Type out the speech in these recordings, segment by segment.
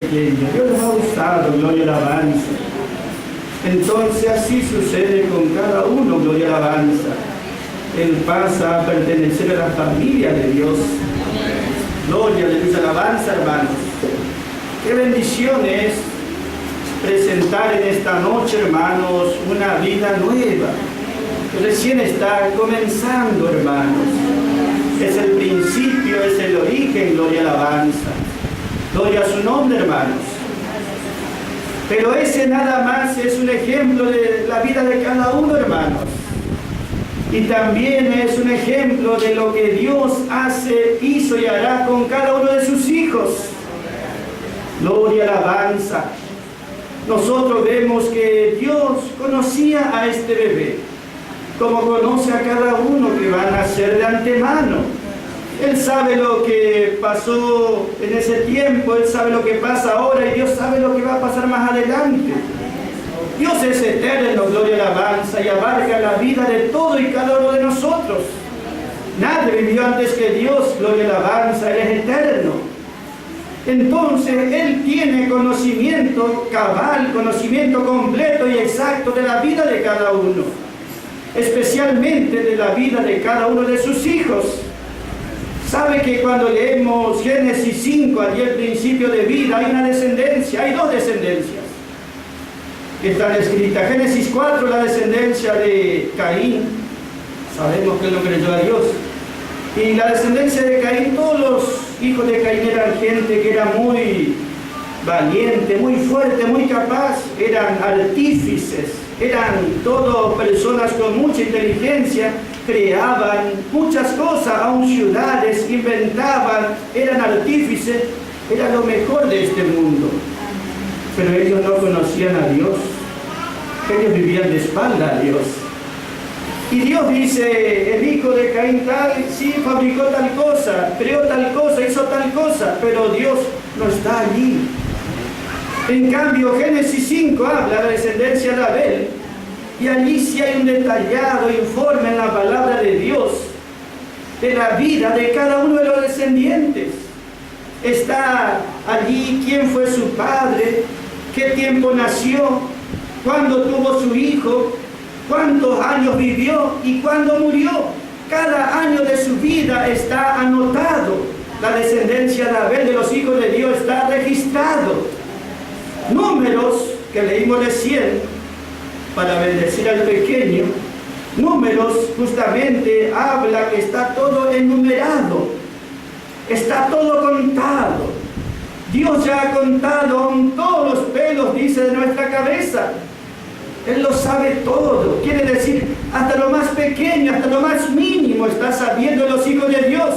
Dios los ha usado, gloria a la alabanza. Entonces así sucede con cada uno, gloria a la alabanza. Él pasa a pertenecer a la familia de Dios. Gloria a Dios, alabanza, hermanos. Qué bendición es presentar en esta noche, hermanos, una vida nueva. Recién está comenzando, hermanos. Es el principio, es el origen, gloria a la alabanza. Gloria a su nombre, hermanos. Pero ese nada más es un ejemplo de la vida de cada uno, hermanos. Y también es un ejemplo de lo que Dios hace, hizo y hará con cada uno de sus hijos. Gloria a la alabanza. Nosotros vemos que Dios conocía a este bebé, como conoce a cada uno que va a nacer de antemano. Él sabe lo que pasó en ese tiempo, Él sabe lo que pasa ahora y Dios sabe lo que va a pasar más adelante. Dios es eterno, gloria a la alabanza, y abarca la vida de todo y cada uno de nosotros. Nadie vivió antes que Dios, gloria a la alabanza, Él es eterno. Entonces, Él tiene conocimiento cabal, conocimiento completo y exacto de la vida de cada uno, especialmente de la vida de cada uno de sus hijos. Sabe que cuando leemos Génesis 5, allí el principio de vida, hay una descendencia, hay dos descendencias que están escritas. Génesis 4, la descendencia de Caín, sabemos que él no creyó a Dios. Y la descendencia de Caín, todos los hijos de Caín eran gente que era muy valiente, muy fuerte, muy capaz, eran artífices, eran todos personas con mucha inteligencia, creaban muchas cosas, aún ciudades, inventaban, eran artífices, era lo mejor de este mundo. Pero ellos no conocían a Dios, ellos vivían de espalda a Dios. Y Dios dice, el hijo de Caín tal, sí, fabricó tal cosa, creó tal cosa, hizo tal cosa, pero Dios no está allí. En cambio, Génesis 5 habla de la descendencia de Abel, y allí sí hay un detallado informe en la palabra de Dios de la vida de cada uno de los descendientes. Está allí quién fue su padre, qué tiempo nació, cuándo tuvo su hijo, cuántos años vivió y cuándo murió. Cada año de su vida está anotado. La descendencia de Abel, de los hijos de Dios, está registrado. Números que leímos recién para bendecir al pequeño, Números justamente habla que está todo enumerado, está todo contado. Dios ya ha contado todos los pelos, dice, de nuestra cabeza. Él lo sabe todo, quiere decir, hasta lo más pequeño, hasta lo más mínimo está sabiendo los hijos de Dios.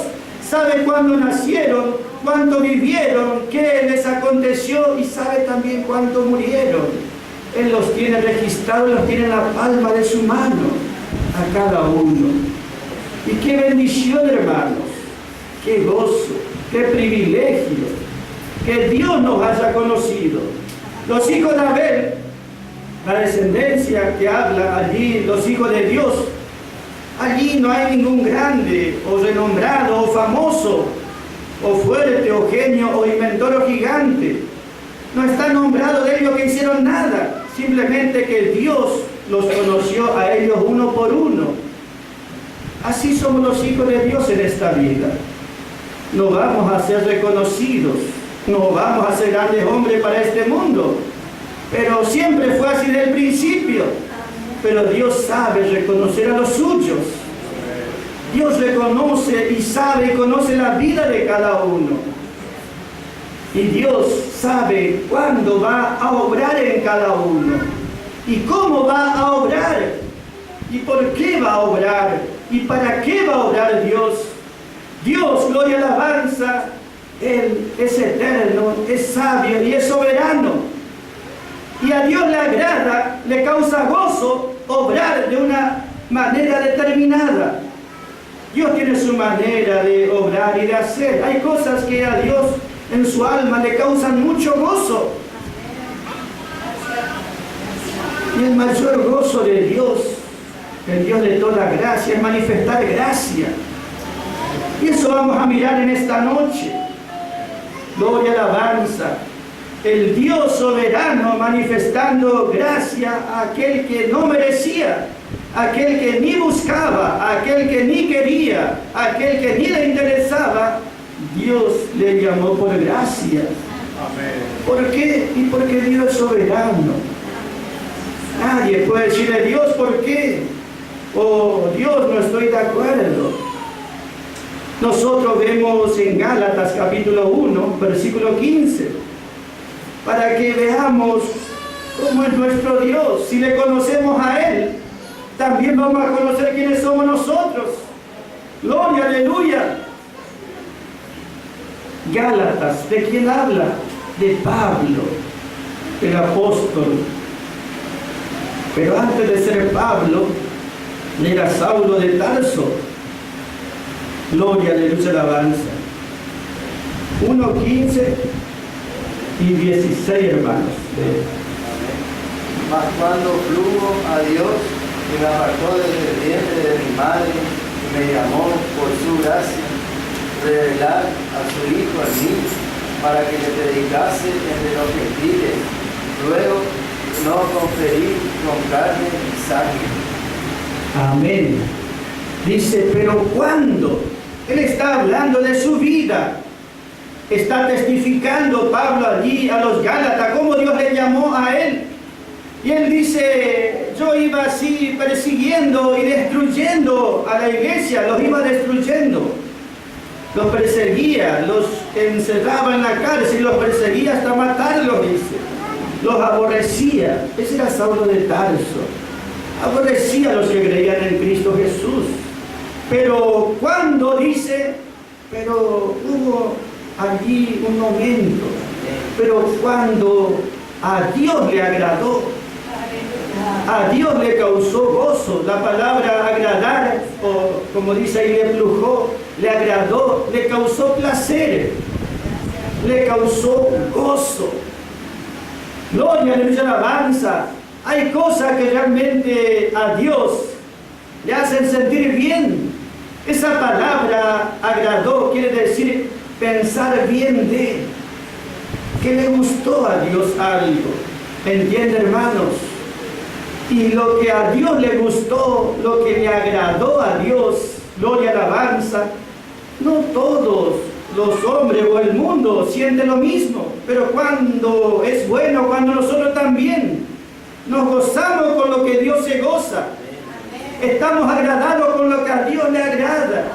Sabe cuándo nacieron, cuánto vivieron, qué les aconteció y sabe también cuánto murieron. Él los tiene registrados, los tiene en la palma de su mano, a cada uno. Y qué bendición, hermanos, qué gozo, qué privilegio, que Dios nos haya conocido. Los hijos de Abel, la descendencia que habla allí, los hijos de Dios, allí no hay ningún grande, o renombrado, o famoso, o fuerte, o genio, o inventor, o gigante. No está nombrado de ellos que hicieron nada, simplemente que Dios los conoció a ellos uno por uno. Así somos los hijos de Dios en esta vida. No vamos a ser reconocidos, no vamos a ser grandes hombres para este mundo, pero siempre fue así desde el principio. Pero Dios sabe reconocer a los suyos. Dios reconoce y sabe y conoce la vida de cada uno. Y Dios sabe cuándo va a obrar en cada uno, y cómo va a obrar, y por qué va a obrar, y para qué va a obrar Dios. Dios, gloria a la alabanza, Él es eterno, es sabio y es soberano. Y a Dios le agrada, le causa gozo obrar de una manera determinada. Dios tiene su manera de obrar y de hacer. Hay cosas que a Dios en su alma le causan mucho gozo. Y el mayor gozo de Dios, el Dios de toda gracia, es manifestar gracia. Y eso vamos a mirar en esta noche. Gloria a la alabanza. El Dios soberano manifestando gracia a aquel que no merecía, aquel que ni buscaba, aquel que ni quería, aquel que ni le interesaba. Dios le llamó por gracia. Amén. ¿Por qué? Y porque Dios es soberano. Nadie puede decirle, Dios, ¿por qué? O Dios, no estoy de acuerdo. Nosotros vemos en Gálatas capítulo 1, versículo 15, para que veamos cómo es nuestro Dios. Si le conocemos a Él, también vamos a conocer quiénes somos nosotros. Gloria, aleluya. Gálatas, ¿de quién habla? De Pablo, el apóstol. Pero antes de ser Pablo, era Saulo de Tarso. Gloria, aleluya, alabanza. 1:15 y 16, hermanos. Mas cuando plugo a Dios, que me apartó desde el vientre de mi madre y me llamó por su gracia, revelar a su Hijo en mí, para que le predicase entre los gentiles, luego no conferí con carne y sangre. Amén. Dice, pero ¿cuándo? Él está hablando de su vida. Está testificando Pablo allí a los Gálatas cómo Dios le llamó a él. Y él dice, yo iba así persiguiendo y destruyendo a la iglesia, los iba destruyendo. Los perseguía, los encerraba en la cárcel, los perseguía hasta matarlos, dice. Los aborrecía. Ese era Saulo de Tarso. Aborrecía a los que creían en Cristo Jesús. Pero cuando dice, pero hubo allí un momento, pero cuando a Dios le agradó, a Dios le causó gozo. La palabra agradar, o como dice ahí, le plujó, le agradó, le causó placer, le causó gozo. Gloria, aleluya, alabanza. Hay cosas que realmente a Dios le hacen sentir bien. Esa palabra agradó quiere decir pensar bien de, que le gustó a Dios algo. ¿Entiende, hermanos? Y lo que a Dios le gustó, lo que le agradó a Dios, gloria, alabanza, no todos los hombres o el mundo sienten lo mismo, pero cuando es bueno, cuando nosotros también nos gozamos con lo que Dios se goza, estamos agradados con lo que a Dios le agrada.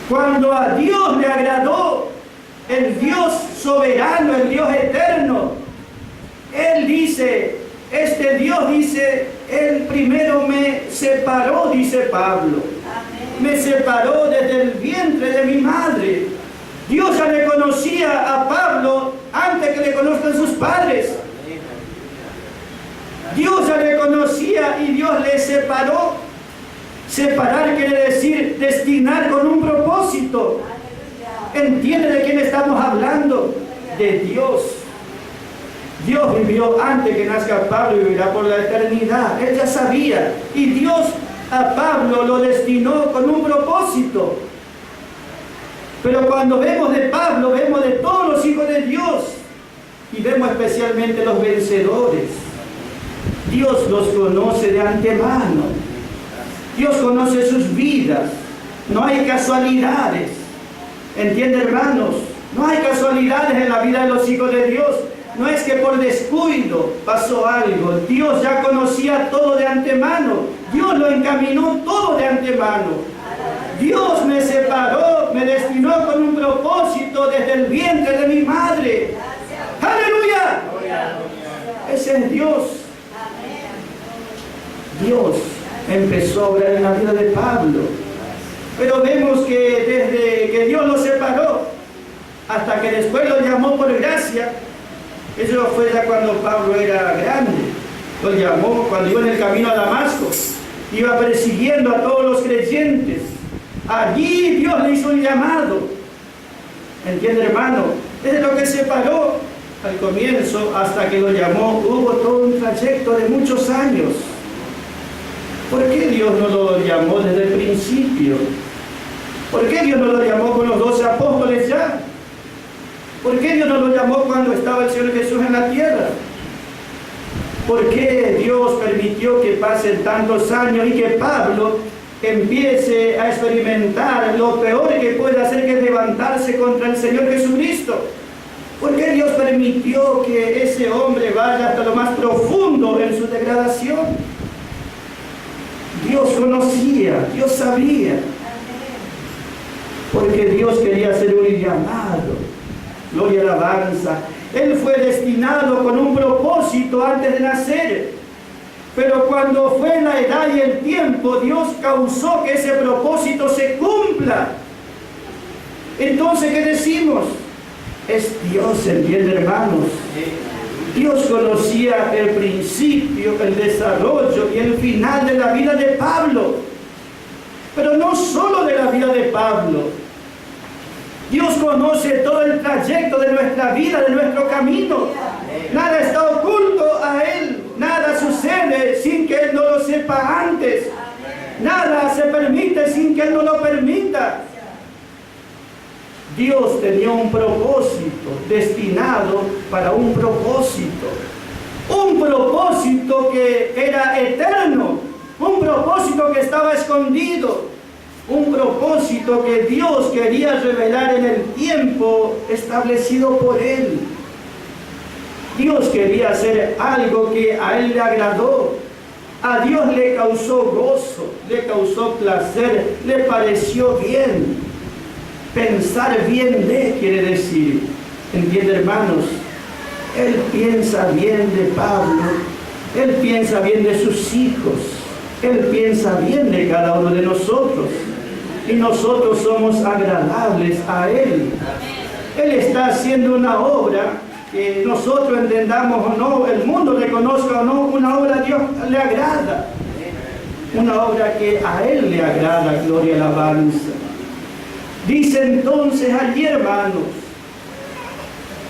Cuando a Dios le agradó, el Dios soberano, el Dios eterno, Él dice, este Dios dice, Él primero me separó, dice Pablo. Me separó desde el vientre de mi madre. Dios ya le conocía a Pablo antes que le conozcan sus padres. Dios ya le conocía y Dios le separó. Separar quiere decir destinar con un propósito. ¿Entiende de quién estamos hablando? De Dios. Dios vivió antes que nazca Pablo y vivirá por la eternidad. Él ya sabía. Y Dios a Pablo lo destinó con un propósito. Pero cuando vemos de Pablo, vemos de todos los hijos de Dios. Y vemos especialmente los vencedores. Dios los conoce de antemano. Dios conoce sus vidas. No hay casualidades. ¿Entiende, hermanos? No hay casualidades en la vida de los hijos de Dios. No es que por descuido pasó algo. Dios ya conocía todo de antemano. Dios lo encaminó todo de antemano. Dios me separó, me destinó con un propósito desde el vientre de mi madre. ¡Aleluya! Ese es Dios. Dios empezó a obrar en la vida de Pablo. Pero vemos que desde que Dios lo separó hasta que después lo llamó por gracia, eso fue ya cuando Pablo era grande. Lo llamó cuando iba en el camino a Damasco. Iba persiguiendo a todos los creyentes. Allí Dios le hizo un llamado. ¿Entiende, hermano? Desde lo que separó al comienzo hasta que lo llamó, hubo todo un trayecto de muchos años. ¿Por qué Dios no lo llamó desde el principio? ¿Por qué Dios no lo llamó con los 12 apóstoles ya? ¿Por qué Dios no lo llamó cuando estaba el Señor Jesús en la tierra? ¿Por qué Dios permitió que pasen tantos años y que Pablo empiece a experimentar lo peor que puede hacer, que es levantarse contra el Señor Jesucristo? ¿Por qué Dios permitió que ese hombre vaya hasta lo más profundo en su degradación? Dios conocía, Dios sabía, porque Dios quería hacer un llamado. Gloria a la alabanza. Él fue destinado con un propósito antes de nacer, pero cuando fue la edad y el tiempo, Dios causó que ese propósito se cumpla. Entonces, ¿qué decimos? Es Dios, ¿entiende, hermanos? Dios conocía el principio, el desarrollo y el final de la vida de Pablo, pero no solo de la vida de Pablo. Dios conoce todo el trayecto de nuestra vida, de nuestro camino. Nada está oculto a Él. Nada sucede sin que Él no lo sepa antes. Nada se permite sin que Él no lo permita. Dios tenía un propósito, destinado para un propósito. Un propósito que era eterno. Un propósito que estaba escondido. Un propósito que Dios quería revelar en el tiempo establecido por Él. Dios quería hacer algo que a Él le agradó. A Dios le causó gozo, le causó placer, le pareció bien. Pensar bien de quiere decir, ¿entiende, hermanos? Él piensa bien de Pablo, Él piensa bien de sus hijos, Él piensa bien de cada uno de nosotros. Y nosotros somos agradables a Él. Él está haciendo una obra que nosotros entendamos o no, el mundo reconozca o no, una obra a Dios le agrada. Una obra que a Él le agrada, gloria y alabanza. Dice entonces allí, hermanos,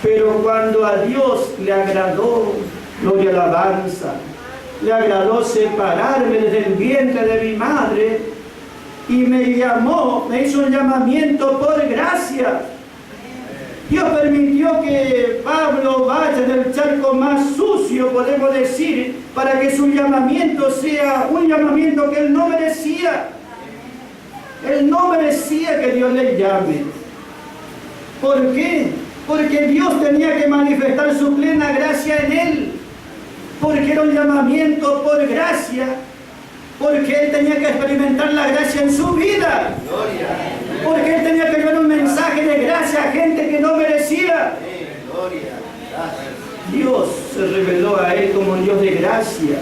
pero cuando a Dios le agradó, gloria y alabanza, le agradó separarme desde el vientre de mi madre, y me llamó, me hizo un llamamiento por gracia. Dios permitió que Pablo vaya del charco más sucio, podemos decir, para que su llamamiento sea un llamamiento que él no merecía. Él no merecía que Dios le llame. ¿Por qué? Porque Dios tenía que manifestar su plena gracia en él. Porque era un llamamiento por gracia. Porque él tenía que experimentar la gracia en su vida. Porque él tenía que llevar un mensaje de gracia a gente que no merecía. Dios se reveló a él como un Dios de gracia.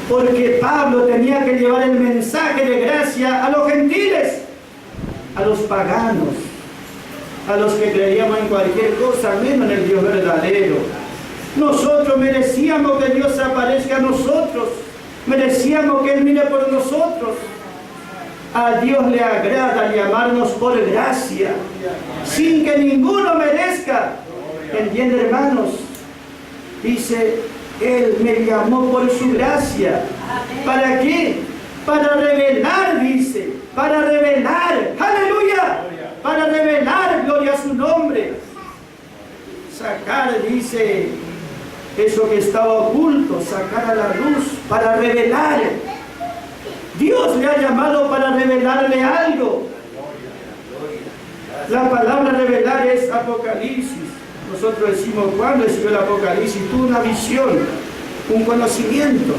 Porque Pablo tenía que llevar el mensaje de gracia a los gentiles, a los paganos, a los que creíamos en cualquier cosa menos en el Dios verdadero. Nosotros merecíamos que Dios aparezca a nosotros. Merecíamos que Él mire por nosotros. A Dios le agrada llamarnos por gracia, sin que ninguno merezca. ¿Entiende, hermanos? Dice, Él me llamó por su gracia. ¿Para qué? Para revelar, dice. Para revelar. ¡Aleluya! Para revelar, gloria a su nombre. Sacar, dice, eso que estaba oculto, sacar a la luz, para revelar. Dios le ha llamado para revelarle algo. La palabra revelar es Apocalipsis. Nosotros decimos, ¿cuándo escribió el Apocalipsis? Tuvo una visión, un conocimiento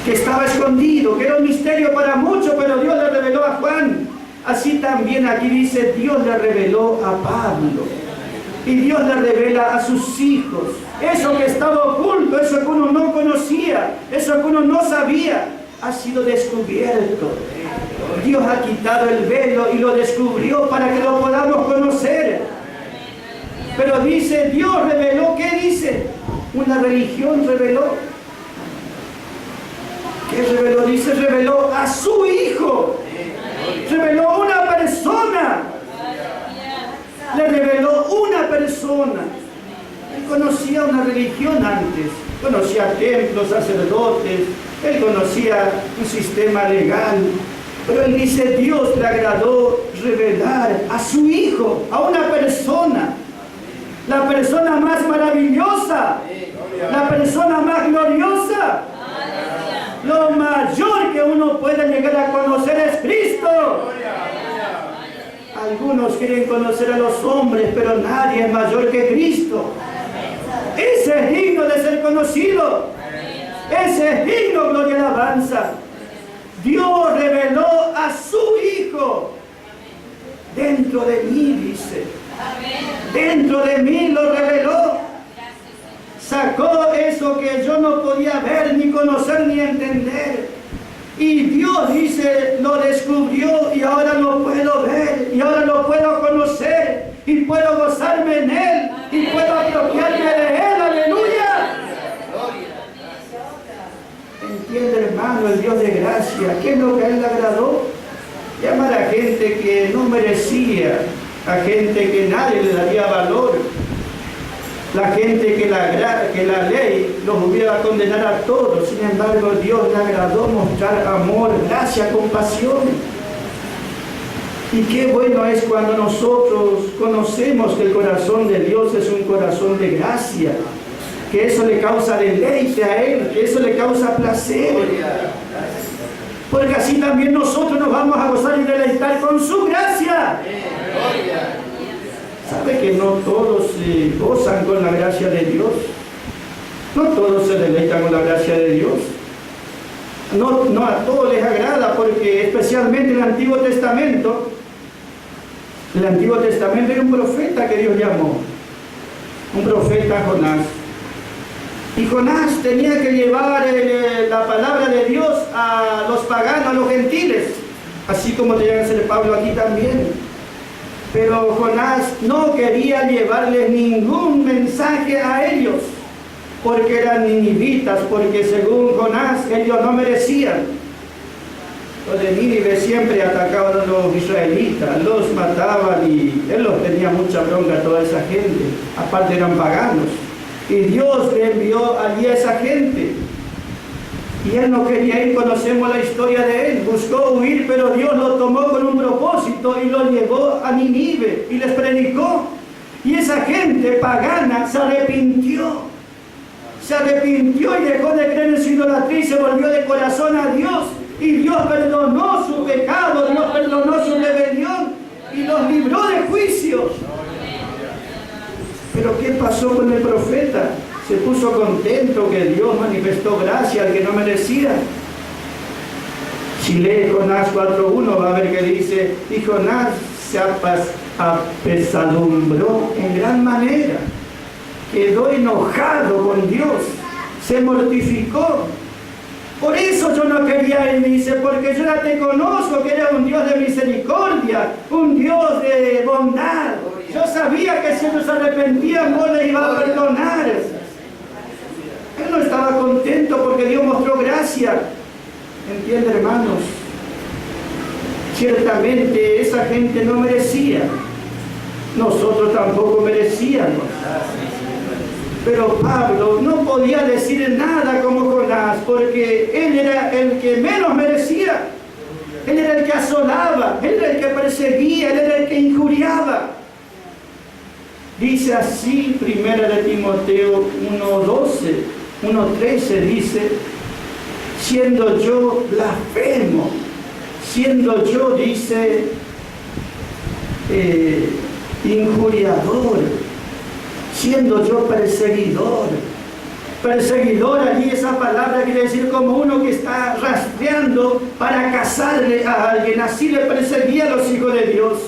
que estaba escondido, que era un misterio para muchos, pero Dios le reveló a Juan. Así también aquí dice, Dios le reveló a Pablo. Y Dios le revela a sus hijos. Eso que estaba oculto, eso que uno no conocía, eso que uno no sabía, ha sido descubierto. Dios ha quitado el velo y lo descubrió para que lo podamos conocer. Pero dice, Dios reveló, ¿qué dice? Una religión reveló. ¿Qué reveló? Dice, reveló a su Hijo. Reveló una persona. Le reveló una persona. Él conocía una religión antes. Conocía templos, sacerdotes. Él conocía un sistema legal. Pero él dice, Dios le agradó revelar a su Hijo, a una persona. la persona más maravillosa, la persona más gloriosa. Lo mayor que uno puede llegar a conocer es Cristo. Algunos quieren conocer a los hombres, pero nadie es mayor que Cristo. Ese es digno de ser conocido. Ese es digno, gloria y alabanza. Dios reveló a su Hijo dentro de mí, dice. Dentro de mí lo reveló. Sacó eso que yo no podía ver, ni conocer, ni entender. Y Dios, dice, lo descubrió y ahora lo puedo ver, y ahora lo puedo conocer, y puedo gozarme en Él, y puedo apropiarme de Él. ¡Aleluya! Entiende, hermano, el Dios de gracia. ¿Qué es lo que a Él le agradó? Llamar a gente que no merecía, a gente que nadie le daría valor. La gente que la ley los hubiera condenado a todos. Sin embargo, Dios le agradó mostrar amor, gracia, compasión. Y qué bueno es cuando nosotros conocemos que el corazón de Dios es un corazón de gracia, que eso le causa deleite a Él, que eso le causa placer. Porque así también nosotros nos vamos a gozar y deleitar con su gracia. ¿Sabe que no todos se gozan con la gracia de Dios? No todos se deleitan con la gracia de Dios. No a todos les agrada, porque especialmente en el Antiguo Testamento era un profeta que Dios llamó. Un profeta, Jonás. Y Jonás tenía que llevar la palabra de Dios a los paganos, a los gentiles. Así como tenía que hacer Pablo aquí también. Pero Jonás no quería llevarles ningún mensaje a ellos, porque eran ninivitas, porque según Jonás ellos no merecían. Los de Nínive siempre atacaban a los israelitas, los mataban y él los tenía mucha bronca a toda esa gente, aparte eran paganos. Y Dios le envió allí a esa gente. Y él no quería ir, conocemos la historia de él, buscó huir, pero Dios lo tomó con un propósito y lo llevó a Nínive y les predicó. Y esa gente pagana se arrepintió y dejó de creer en su idolatría y se volvió de corazón a Dios. Y Dios perdonó su pecado, Dios perdonó su rebelión y los libró de juicio. Pero ¿qué pasó con el profeta? Se puso contento que Dios manifestó gracia al que no merecía. Si lee Jonás 4.1 va a ver que dice: y Jonás se apesadumbró en gran manera, quedó enojado con Dios, se mortificó. Por eso yo no quería ir, dice, porque yo ya te conozco que eres un Dios de misericordia, un Dios de bondad. Yo sabía que si ellos se arrepentían, vos les ibas a perdonar. Él no estaba contento porque Dios mostró gracia. ¿Entiende, hermanos? Ciertamente esa gente no merecía. Nosotros tampoco merecíamos. Pero Pablo no podía decir nada como Jonás, porque él era el que menos merecía. Él era el que asolaba, él era el que perseguía, él era el que injuriaba. Dice así, 1 de Timoteo 1:13 dice: siendo yo blasfemo, siendo yo, dice, injuriador, siendo yo perseguidor. Perseguidor, allí esa palabra quiere decir como uno que está rastreando para cazarle a alguien. Así le perseguía a los hijos de Dios.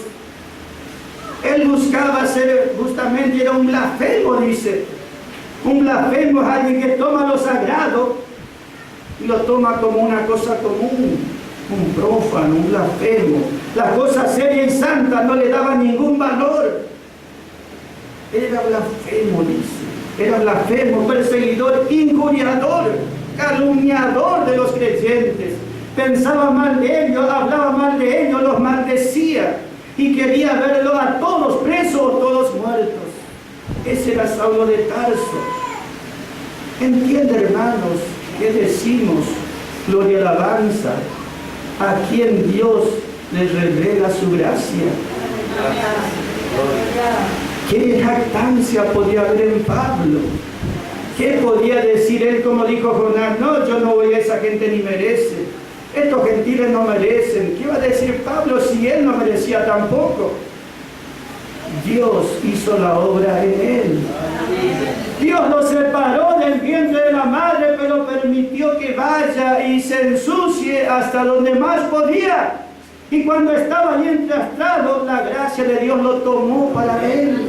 Él buscaba ser, justamente era un blasfemo, dice. Un blasfemo es alguien que toma lo sagrado y lo toma como una cosa común. Un prófano, un blasfemo. Las cosas serias y santas no le daban ningún valor. Era blasfemo, dice. Era blasfemo, perseguidor, injuriador, calumniador de los creyentes. Pensaba mal de ellos, hablaba mal de ellos, los maldecía y quería verlos a todos presos o todos muertos. Ese era Saulo de Tarso. ¿Entiende, hermanos, qué decimos? Gloria y alabanza a quien Dios les revela su gracia. ¿Qué jactancia podía haber en Pablo? ¿Qué podía decir él como dijo Jonás? No, yo no voy a esa gente ni merece. Estos gentiles no merecen. ¿Qué iba a decir Pablo si él no merecía tampoco? Dios hizo la obra en él. Dios lo separó del vientre de la madre, pero permitió que vaya y se ensucie hasta donde más podía. Y cuando estaba ahí encastrado, la gracia de Dios lo tomó para él.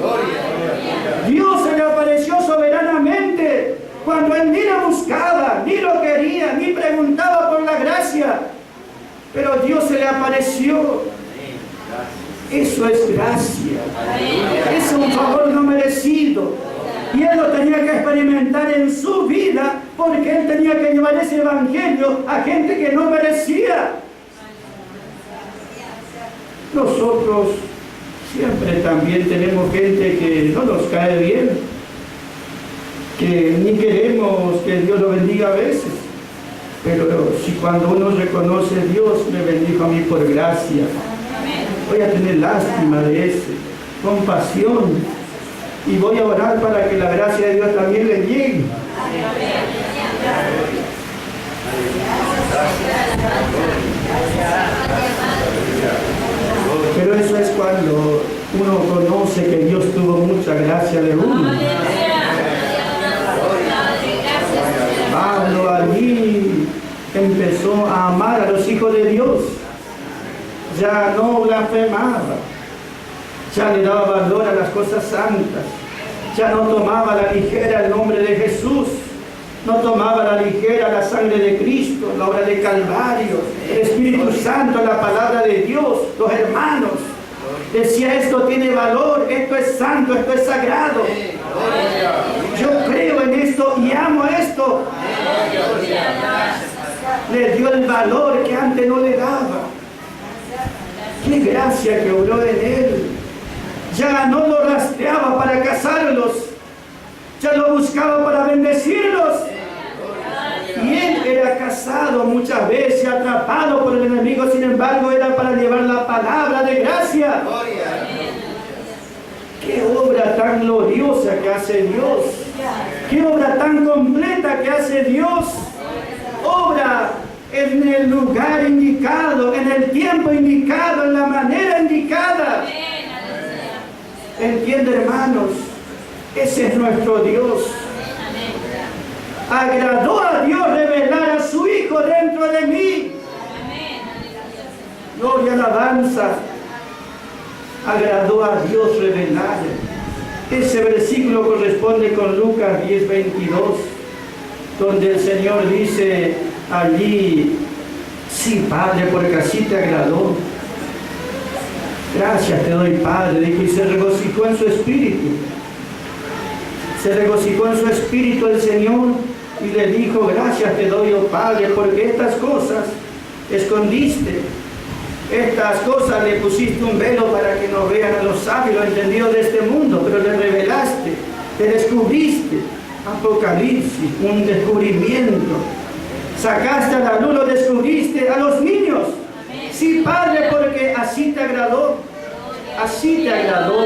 Dios se le apareció soberanamente cuando él ni lo buscaba, ni lo quería, ni preguntaba por la gracia. Pero Dios se le apareció. Eso es gracia. Es un favor no merecido. Y él lo tenía que experimentar en su vida porque él tenía que llevar ese evangelio a gente que no merecía. Nosotros siempre también tenemos gente que no nos cae bien, que ni queremos que Dios lo bendiga a veces. Pero si cuando uno reconoce a Dios, me bendijo a mí por gracia, voy a tener lástima de ese, compasión, y voy a orar para que la gracia de Dios también le llegue. Pero eso es cuando uno conoce que Dios tuvo mucha gracia de uno. Pablo allí empezó a amar a los hijos de Dios. Ya no blasfemaba, ya le daba valor a las cosas santas, ya no tomaba a la ligera el nombre de Jesús, no tomaba a la ligera la sangre de Cristo, la obra de Calvario, el Espíritu Santo, la palabra de Dios, los hermanos. Decía, esto tiene valor, esto es santo, esto es sagrado. Yo creo en esto y amo esto. Le dio el valor que antes no le daba. ¡Qué gracia que obró en él! Ya no lo rastreaba para casarlos, ya lo buscaba para bendecirlos. Y él era casado muchas veces, atrapado por el enemigo, sin embargo era para llevar la palabra de gracia. ¡Qué obra tan gloriosa que hace Dios! ¡Qué obra tan completa que hace Dios! Obra en el lugar indicado, en el tiempo indicado, en la manera indicada. ¿Entiende, hermanos? Ese es nuestro Dios. Agradó a Dios revelar a su Hijo dentro de mí. Gloria, alabanza. Agradó a Dios revelar. Ese versículo corresponde con Lucas 10:22, donde el Señor dice allí, sí, Padre, porque así te agradó. Gracias te doy, Padre, dijo, y se regocijó en su espíritu. Se regocijó en su espíritu el Señor y le dijo, gracias te doy, oh Padre, porque estas cosas escondiste. Estas cosas le pusiste un velo para que no vean a los sabios, los entendidos de este mundo, pero le revelaste, te descubriste. Apocalipsis, un descubrimiento. Sacaste a la luz, lo descubriste a los niños. Sí, Padre, porque así te agradó. Así te agradó.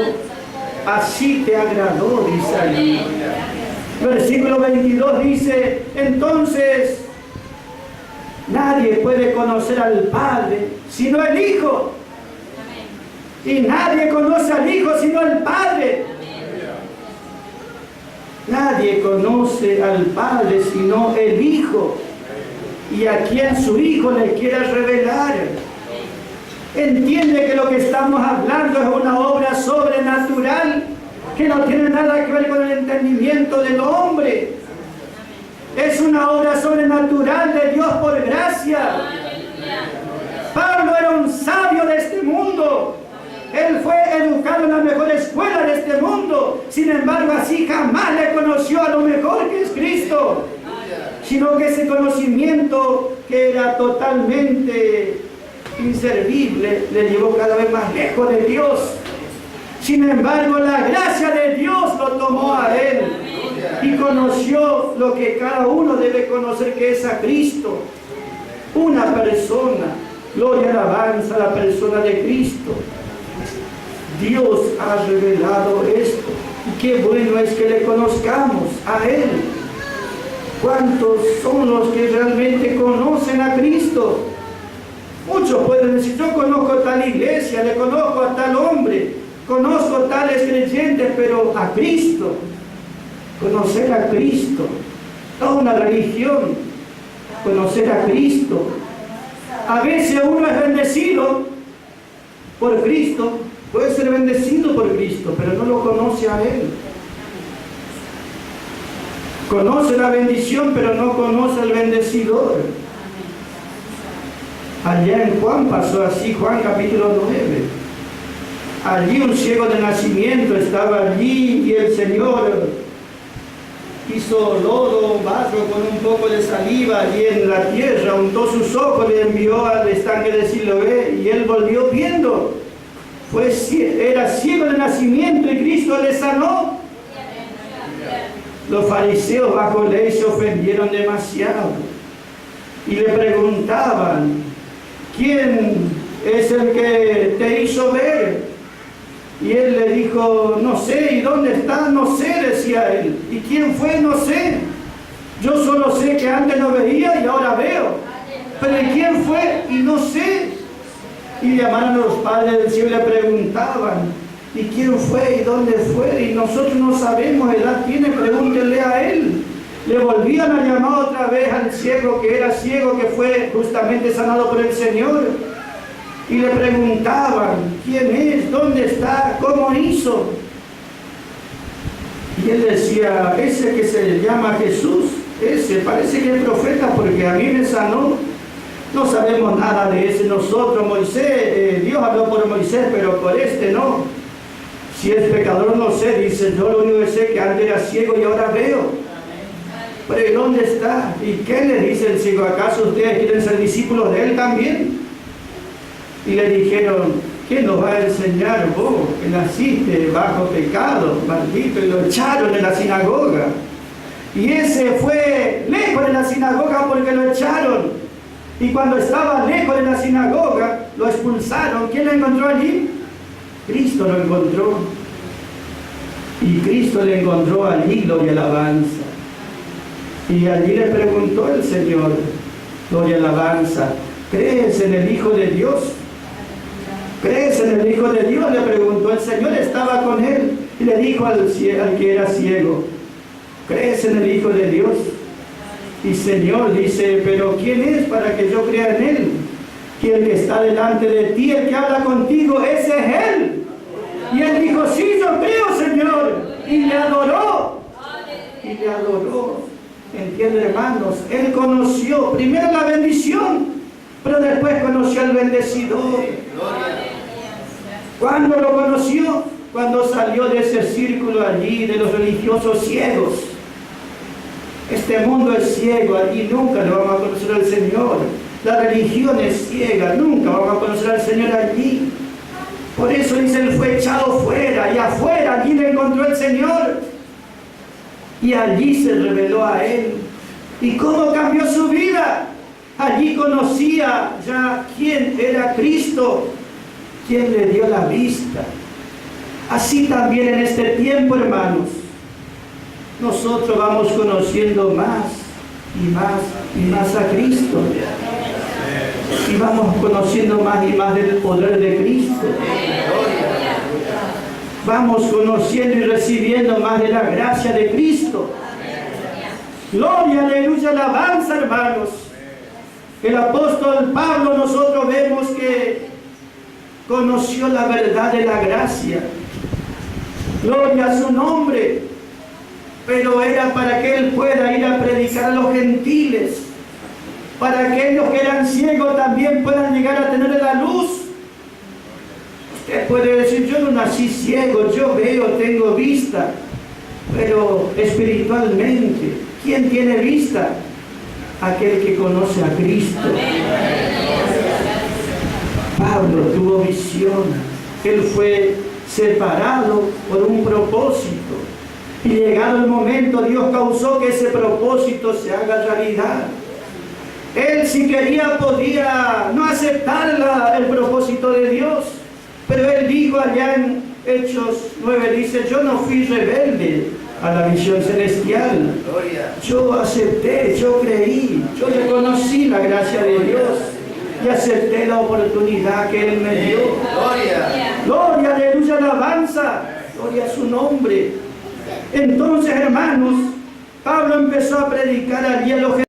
Así te agradó, dice allí. Versículo 22 dice, entonces nadie puede conocer al Padre sino el Hijo. Y nadie conoce al Hijo sino el Padre. Nadie conoce al Padre sino el Hijo, y a quien su Hijo le quiera revelar. Entiende que lo que estamos hablando es una obra sobrenatural que no tiene nada que ver con el entendimiento del hombre. Es una obra sobrenatural de Dios por gracia. Pablo era un sabio de este mundo. Él fue educado en la mejor escuela de este mundo. Sin embargo, así jamás le conoció a lo mejor que es Cristo. Sino que ese conocimiento que era totalmente inservible le llevó cada vez más lejos de Dios. Sin embargo, la gracia de Dios lo tomó a él y conoció lo que cada uno debe conocer, que es a Cristo. Una persona, gloria, alabanza a la persona de Cristo. Dios ha revelado esto. Y qué bueno es que le conozcamos a Él. ¿Cuántos son los que realmente conocen a Cristo? Muchos pueden decir, yo conozco tal iglesia, le conozco a tal hombre, conozco tales creyentes, pero a Cristo, conocer a Cristo, toda una religión, conocer a Cristo. A veces uno es bendecido por Cristo, puede ser bendecido por Cristo, pero no lo conoce a Él. Conoce la bendición, pero no conoce al bendecidor. Allá en Juan pasó así, Juan capítulo 9. Allí un ciego de nacimiento estaba allí y el Señor hizo lodo, barro con un poco de saliva allí en la tierra, untó sus ojos, le envió al estanque de Siloé y él volvió viendo. Era ciego de nacimiento y Cristo le sanó. Los fariseos bajo ley se ofendieron demasiado y le preguntaban, ¿quién es el que te hizo ver? Y él le dijo, no sé. ¿Y dónde está? No sé, decía él. ¿Y quién fue? No sé. Yo solo sé que antes no veía y ahora veo. Pero ¿y quién fue? Y no sé. Y llamaron a los padres del cielo y le preguntaban, ¿y quién fue? ¿Y dónde fue? Y nosotros no sabemos, edad tiene, pregúntenle a él. Le volvían a llamar otra vez al ciego, que era ciego, que fue justamente sanado por el Señor. Y le preguntaban, ¿quién es? ¿Dónde está? ¿Cómo hizo? Y él decía, ese que se llama Jesús, ese parece que es profeta porque a mí me sanó. No sabemos nada de ese nosotros. Moisés, Dios habló por Moisés, pero por este no. Si es pecador no sé, dice, yo lo único que sé es que antes era ciego y ahora veo. Pero ¿y dónde está? ¿Y qué le dice el ciego? ¿Acaso ustedes quieren ser discípulos de él también? Y le dijeron, ¿qué nos va a enseñar vos, que naciste bajo pecado, maldito? Y lo echaron de la sinagoga. Y ese fue lejos de la sinagoga porque lo echaron. Y cuando estaba lejos de la sinagoga, lo expulsaron. ¿Quién lo encontró allí? Cristo lo encontró. Y Cristo le encontró allí, gloria y alabanza. Y allí le preguntó el Señor, gloria y alabanza, ¿crees en el Hijo de Dios? ¿Crees en el Hijo de Dios? Le preguntó. El Señor estaba con él y le dijo al que era ciego, ¿crees en el Hijo de Dios? Y Señor, dice, pero ¿quién es para que yo crea en él? Que el que está delante de ti, el que habla contigo, ese es él. Y él dijo, sí, yo creo, Señor. Y le adoró. Y le adoró. ¿Entienden, hermanos? Él conoció primero la bendición, pero después conoció al bendecidor. ¿Cuándo lo conoció? Cuando salió de ese círculo allí de los religiosos ciegos. Este mundo es ciego, allí nunca le vamos a conocer al Señor. La religión es ciega, nunca vamos a conocer al Señor allí. Por eso dice, él fue echado fuera, y afuera allí le encontró el Señor. Y allí se reveló a él. ¿Y cómo cambió su vida? Allí conocía ya quién era Cristo, quién le dio la vista. Así también en este tiempo, hermanos, nosotros vamos conociendo más y más y más a Cristo. Y vamos conociendo más y más del poder de Cristo. Vamos conociendo y recibiendo más de la gracia de Cristo. Gloria, aleluya, alabanza, hermanos. El apóstol Pablo, nosotros vemos que conoció la verdad de la gracia. Gloria a su nombre. Pero era para que él pueda ir a predicar a los gentiles, para que aquellos que eran ciegos también puedan llegar a tener la luz. Usted puede decir, yo no nací ciego, yo veo, tengo vista, pero espiritualmente, ¿quién tiene vista? Aquel que conoce a Cristo. Pablo tuvo visión, él fue separado por un propósito. Y llegado el momento, Dios causó que ese propósito se haga realidad. Él, si quería, podía no aceptar el propósito de Dios. Pero él dijo allá en Hechos 9 dice, yo no fui rebelde a la visión celestial. Gloria. Yo acepté, yo creí, yo reconocí la gracia de Dios y acepté la oportunidad que Él me dio. Gloria. Gloria, aleluya, alabanza, gloria a su nombre. Entonces, hermanos, Pablo empezó a predicar allí a los